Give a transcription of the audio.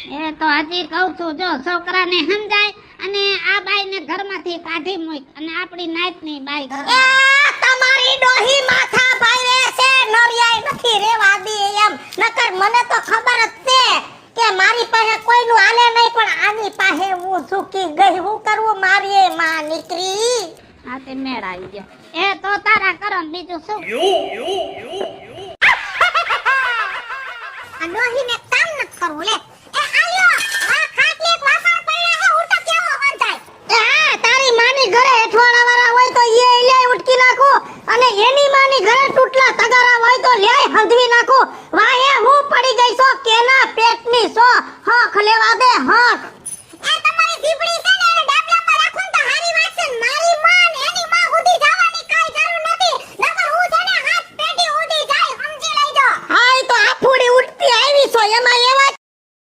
એ તો હજી કહું છું, જો છોકરાને સમજાય અને આ બાઈને ઘરમાંથી કાઢી મૂક અને આપણી નાતની બાઈ એ તમારી ડોહી માથા ભારે છે, નરિયાઈ નથી રેવા દે એમ. નકર મને તો ખબર જ છે કે મારી પાસે કોઈનું હાલે નહીં, પણ આની પાસે હું ઝૂકી ગઈ. હું કરવું મારી માં નીકળી? આ તે મેળ આવી ગયો. એ તો તારા કરો ને બીજું શું? આ ડોહીને કામ ન કરવું લે. એ આલ્યો આ ખાટલી એક વાસણ પડ્યા છે, હું તો કેવો વાંધાય. એ હા, તારી માની ઘરે હેઠવાડા વાળા હોય તો એ લે ઉટકી નાખો, અને એની માની ઘરે ટૂટલા તગારા હોય તો લે હંધવી નાખો. વાહે હું પડી ગઈ છો કેના પેટની છો? હખ લેવા દે હખ.